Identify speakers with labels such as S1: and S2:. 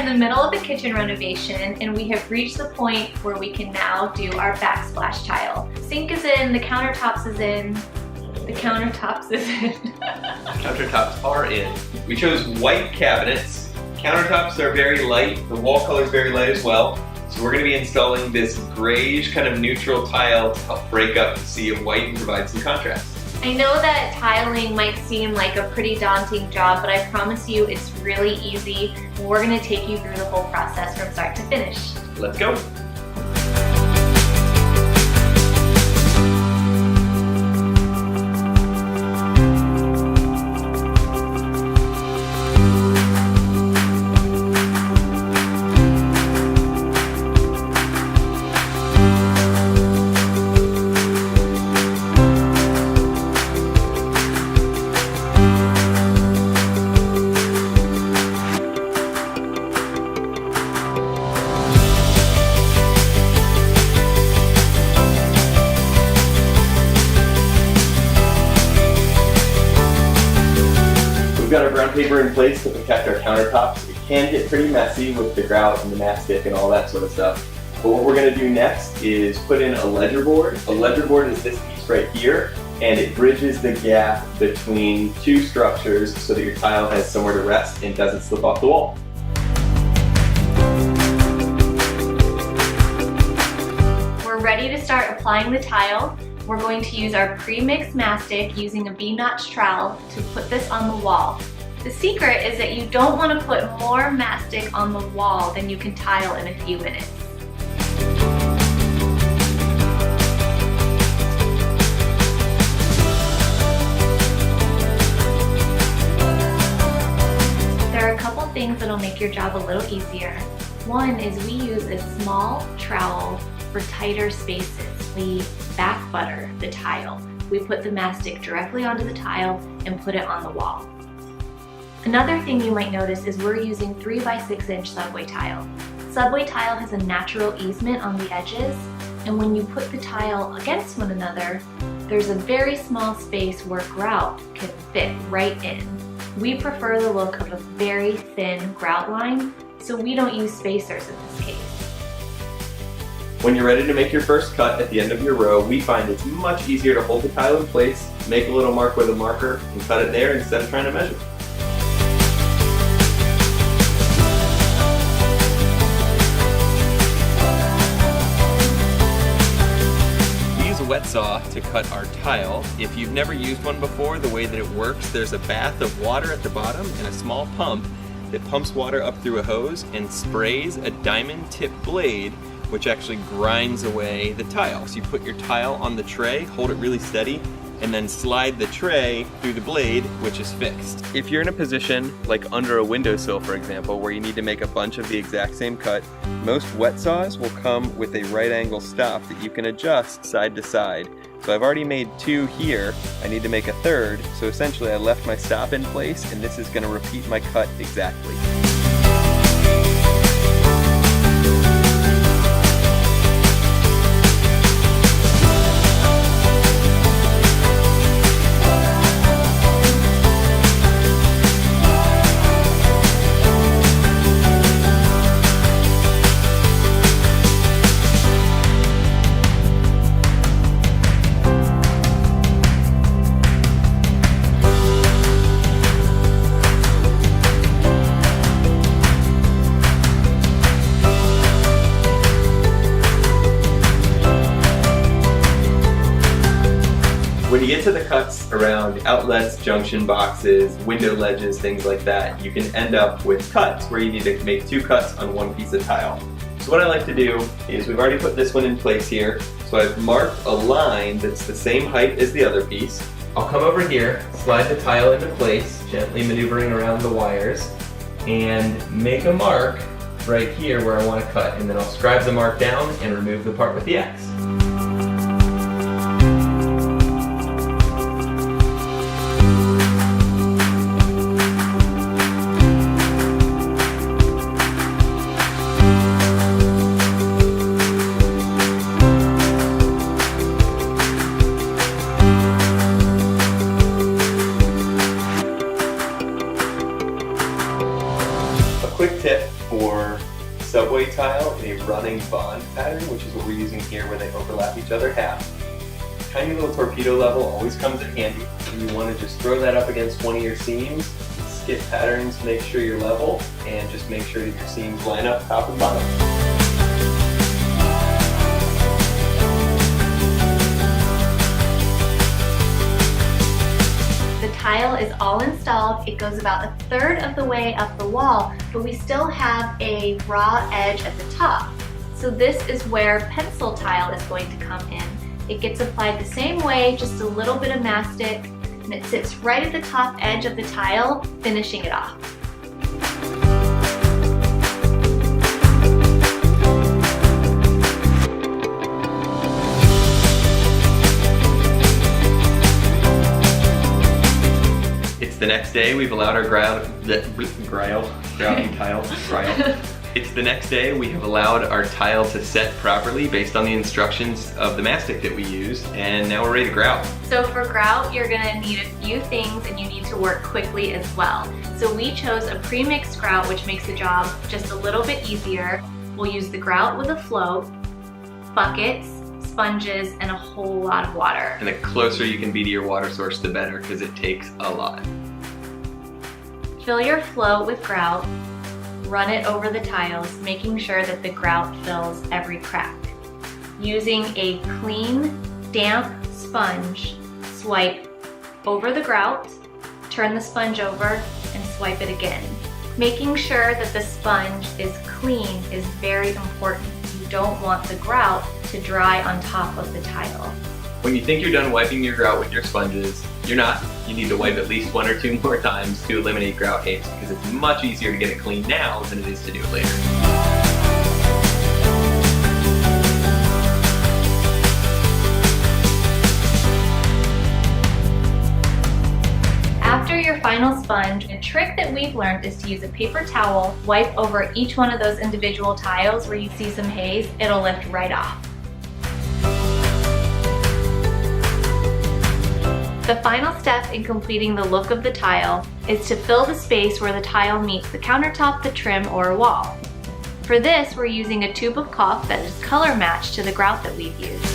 S1: the middle of the kitchen renovation and we have reached the point where we can now do our backsplash tile. Sink is in, the countertops is in, the countertops is in.
S2: Countertops are in. We chose white cabinets. Countertops are very light, the wall color is very light as well. So we're going to be installing this grayish kind of neutral tile to help break up the sea of white and provide some contrast.
S1: I know that tiling might seem like a pretty daunting job, but I promise you it's really easy. We're going to take you through the whole process from start to finish.
S2: Let's go. We've got our brown paper in place to protect our countertops. It can get pretty messy with the grout and the mastic and all that sort of stuff. But what we're going to do next is put in a ledger board. A ledger board is this piece right here, and it bridges the gap between two structures so that your tile has somewhere to rest and doesn't slip off the wall.
S1: We're ready to start applying the tile. We're going to use our pre-mixed mastic using a V-notch trowel to put this on the wall. The secret is that you don't want to put more mastic on the wall than you can tile in a few minutes. There are a couple things that'll make your job a little easier. One is we use a small trowel for tighter spaces. We back butter the tile. We put the mastic directly onto the tile and put it on the wall. Another thing you might notice is we're using 3 by 6 inch subway tile. Subway tile has a natural easement on the edges, and when you put the tile against one another, there's a very small space where grout can fit right in. We prefer the look of a very thin grout line, so we don't use spacers in this case.
S2: When you're ready to make your first cut at the end of your row, we find it's much easier to hold the tile in place, make a little mark with a marker, and cut it there instead of trying to measure. We use a wet saw to cut our tile. If you've never used one before, the way that it works, there's a bath of water at the bottom and a small pump that pumps water up through a hose and sprays a diamond tip blade which actually grinds away the tile. So you put your tile on the tray, hold it really steady, and then slide the tray through the blade, which is fixed. If you're in a position, like under a windowsill for example, where you need to make a bunch of the exact same cut, most wet saws will come with a right angle stop that you can adjust side to side. So I've already made 2 here, I need to make a 3rd, so essentially I left my stop in place and this is going to repeat my cut exactly. When you get to the cuts around outlets, junction boxes, window ledges, things like that, you can end up with cuts where you need to make 2 cuts on 1 piece of tile. So what I like to do is we've already put this one in place here, so I've marked a line that's the same height as the other piece. I'll come over here, slide the tile into place, gently maneuvering around the wires, and make a mark right here where I want to cut, and then I'll scribe the mark down and remove the part with the X. Quick tip for subway tile in a running bond pattern, which is what we're using here where they overlap each other half. Tiny little torpedo level always comes in handy. You want to just throw that up against one of your seams, skip patterns, make sure you're level, and just make sure that your seams line up top and bottom.
S1: The tile is all installed. It goes about a third of the way up the wall, but we still have a raw edge at the top. So this is where pencil tile is going to come in. It gets applied the same way, just a little bit of mastic, and it sits right at the top edge of the tile, finishing it off.
S2: It's the next day. We've allowed our It's the next day. We have allowed our tile to set properly based on the instructions of the mastic that we used, and now we're ready to grout.
S1: So for grout, you're gonna need a few things and you need to work quickly as well. So we chose a pre-mixed grout, which makes the job just a little bit easier. We'll use the grout with a float, buckets, sponges, and a whole lot of water.
S2: And the closer you can be to your water source, the better, because it takes a lot.
S1: Fill your float with grout. Run it over the tiles, making sure that the grout fills every crack. Using a clean, damp sponge, swipe over the grout, turn the sponge over, and swipe it again. Making sure that the sponge is clean is very important. You don't want the grout to dry on top of the tile.
S2: When you think you're done wiping your grout with your sponges, you're not. You need to wipe at least 1 or 2 more times to eliminate grout haze, because it's much easier to get it clean now than it is to do it later.
S1: After your final sponge, a trick that we've learned is to use a paper towel, wipe over each one of those individual tiles where you see some haze. It'll lift right off. The final step in completing the look of the tile is to fill the space where the tile meets the countertop, the trim, or a wall. For this, we're using a tube of caulk that is color matched to the grout that we've used.